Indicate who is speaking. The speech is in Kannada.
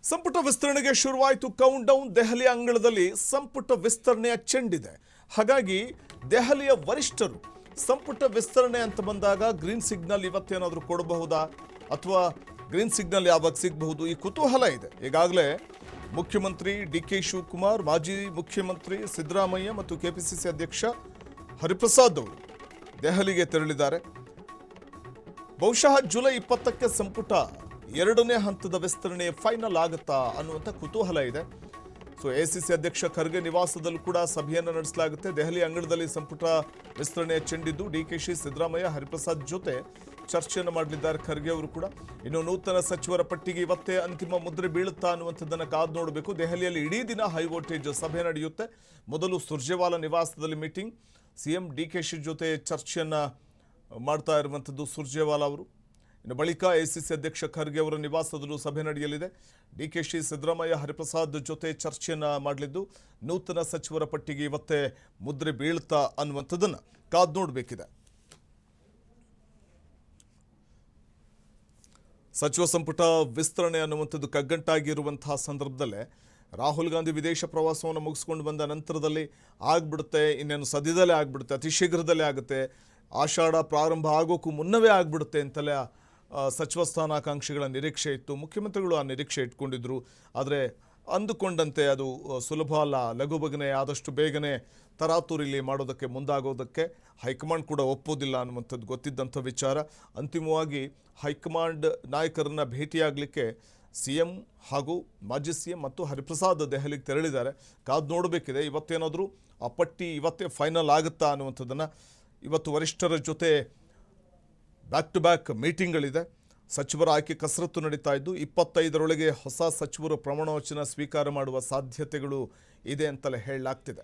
Speaker 1: ಸಂಪುಟ ವಿಸ್ತರಣೆಗೆ ಶುರುವಾಯಿತು ಕೌಂಟ್ ಡೌನ್. ದೆಹಲಿ ಅಂಗಳದಲ್ಲಿ ಸಂಪುಟ ವಿಸ್ತರಣೆಯ ಚೆಂಡಿದೆ. ಹಾಗಾಗಿ ದೆಹಲಿಯ ವರಿಷ್ಠರು ಸಂಪುಟ ವಿಸ್ತರಣೆ ಅಂತ ಬಂದಾಗ ಗ್ರೀನ್ ಸಿಗ್ನಲ್ ಇವತ್ತೇನಾದರೂ ಕೊಡಬಹುದಾ ಅಥವಾ ಗ್ರೀನ್ ಸಿಗ್ನಲ್ ಯಾವಾಗ ಸಿಗಬಹುದು, ಈ ಕುತೂಹಲ ಇದೆ. ಈಗಾಗಲೇ ಮುಖ್ಯಮಂತ್ರಿ ಡಿ.ಕೆ. ಶಿವಕುಮಾರ್, ಮಾಜಿ ಮುಖ್ಯಮಂತ್ರಿ ಸಿದ್ದರಾಮಯ್ಯ ಮತ್ತು ಕೆಪಿಸಿಸಿ ಅಧ್ಯಕ್ಷ ಹರಿಪ್ರಸಾದ್ ಅವರು ದೆಹಲಿಗೆ ತೆರಳಿದ್ದಾರೆ. ಬಹುಶಃ ಜುಲೈ 20ಕ್ಕೆ ಸಂಪುಟ ಎರಡನೇ ಹಂತದ ವಿಸ್ತರಣೆ ಫೈನಲ್ ಆಗುತ್ತಾ ಅನ್ನುವಂಥ ಕುತೂಹಲ ಇದೆ. ಸೊ ಎಸಿಸಿ ಅಧ್ಯಕ್ಷ ಖರ್ಗೆ ನಿವಾಸದಲ್ಲೂ ಕೂಡ ಸಭೆಯನ್ನು ನಡೆಸಲಾಗುತ್ತೆ. ದೆಹಲಿ ಅಂಗಳದಲ್ಲಿ ಸಂಪುಟ ವಿಸ್ತರಣೆಯ ಚೆಂಡಿದ್ದು ಡಿ.ಕೆ.ಶಿ, ಸಿದ್ದರಾಮಯ್ಯ, ಹರಿಪ್ರಸಾದ್ ಜೊತೆ ಚರ್ಚೆಯನ್ನು ಮಾಡಲಿದ್ದಾರೆ ಖರ್ಗೆ ಅವರು ಕೂಡ. ಇನ್ನು ನೂತನ ಸಚಿವರ ಪಟ್ಟಿಗೆ ಇವತ್ತೇ ಅಂತಿಮ ಮುದ್ರೆ ಬೀಳುತ್ತಾ ಅನ್ನುವಂಥದ್ದನ್ನು ಕಾದು ನೋಡಬೇಕು. ದೆಹಲಿಯಲ್ಲಿ ಇಡೀ ದಿನ ಹೈ ವೋಲ್ಟೇಜ್ ಸಭೆ ನಡೆಯುತ್ತೆ. ಮೊದಲು ಸುರ್ಜೇವಾಲಾ ನಿವಾಸದಲ್ಲಿ ಮೀಟಿಂಗ್, ಸಿಎಂ ಡಿ.ಕೆ.ಶಿ ಜೊತೆ ಚರ್ಚೆಯನ್ನು ಮಾಡ್ತಾ ಇರುವಂಥದ್ದು ಸುರ್ಜೇವಾಲಾ ಅವರು. ಇನ್ನು ಬಳಿಕ ಎಸಿಸಿ ಅಧ್ಯಕ್ಷ ಖರ್ಗೆ ಅವರ ನಿವಾಸದಲ್ಲೂ ಸಭೆ ನಡೆಯಲಿದೆ. ಡಿ.ಕೆ.ಶಿ, ಸಿದ್ದರಾಮಯ್ಯ, ಹರಿಪ್ರಸಾದ್ ಜೊತೆ ಚರ್ಚೆಯನ್ನು ಮಾಡಲಿದ್ದು ನೂತನ ಸಚಿವರ ಪಟ್ಟಿಗೆ ಇವತ್ತೇ ಮುದ್ರೆ ಬೀಳ್ತಾ ಅನ್ನುವಂಥದ್ದನ್ನು ಕಾದು ನೋಡಬೇಕಿದೆ. ಸಚಿವ ಸಂಪುಟ ವಿಸ್ತರಣೆ ಅನ್ನುವಂಥದ್ದು ಕಗ್ಗಂಟಾಗಿರುವಂತಹ ಸಂದರ್ಭದಲ್ಲೇ ರಾಹುಲ್ ಗಾಂಧಿ ವಿದೇಶ ಪ್ರವಾಸವನ್ನು ಮುಗಿಸ್ಕೊಂಡು ಬಂದ ನಂತರದಲ್ಲಿ ಆಗ್ಬಿಡುತ್ತೆ, ಇನ್ನೇನು ಸದ್ಯದಲ್ಲೇ ಆಗ್ಬಿಡುತ್ತೆ, ಅತಿ ಶೀಘ್ರದಲ್ಲೇ ಆಗುತ್ತೆ, ಆಷಾಢ ಪ್ರಾರಂಭ ಆಗೋಕ್ಕೂ ಮುನ್ನವೇ ಆಗ್ಬಿಡುತ್ತೆ ಅಂತಲೇ ಸಚಿವ ಸ್ಥಾನಾಕಾಂಕ್ಷಿಗಳ ನಿರೀಕ್ಷೆ ಇತ್ತು. ಮುಖ್ಯಮಂತ್ರಿಗಳು ಆ ನಿರೀಕ್ಷೆ ಇಟ್ಕೊಂಡಿದ್ರು. ಆದರೆ ಅಂದುಕೊಂಡಂತೆ ಅದು ಸುಲಭ ಅಲ್ಲ. ಲಘು ಬಗನೆ ಆದಷ್ಟು ಬೇಗನೆ ತರಾತುರಿಲಿ ಮಾಡೋದಕ್ಕೆ ಮುಂದಾಗೋದಕ್ಕೆ ಹೈಕಮಾಂಡ್ ಕೂಡ ಒಪ್ಪೋದಿಲ್ಲ ಅನ್ನುವಂಥದ್ದು ಗೊತ್ತಿದ್ದಂಥ ವಿಚಾರ. ಅಂತಿಮವಾಗಿ ಹೈಕಮಾಂಡ್ ನಾಯಕರನ್ನು ಭೇಟಿಯಾಗಲಿಕ್ಕೆ ಸಿಎಂ ಹಾಗೂ ಮಾಜಿ ಸಿಎಂ ಮತ್ತು ಹರಿಪ್ರಸಾದ್ ದೆಹಲಿಗೆ ತೆರಳಿದ್ದಾರೆ. ಕಾದು ನೋಡಬೇಕಿದೆ ಇವತ್ತೇನಾದರೂ ಆ ಪಟ್ಟಿ ಇವತ್ತೇ ಫೈನಲ್ ಆಗುತ್ತಾ ಅನ್ನುವಂಥದ್ದನ್ನು. ಇವತ್ತು ವರಿಷ್ಠರ ಜೊತೆ ಬ್ಯಾಕ್ ಟು ಬ್ಯಾಕ್ ಮೀಟಿಂಗ್ಗಳಿದೆ. ಸಚಿವರ ಆಯ್ಕೆ ಕಸರತ್ತು ನಡೀತಾ ಇದ್ದು 25ರೊಳಗೆ ಹೊಸ ಸಚಿವರು ಪ್ರಮಾಣ ವಚನ ಸ್ವೀಕಾರ ಮಾಡುವ ಸಾಧ್ಯತೆಗಳು ಇದೆ ಅಂತಲೇ ಹೇಳಲಾಗ್ತಿದೆ.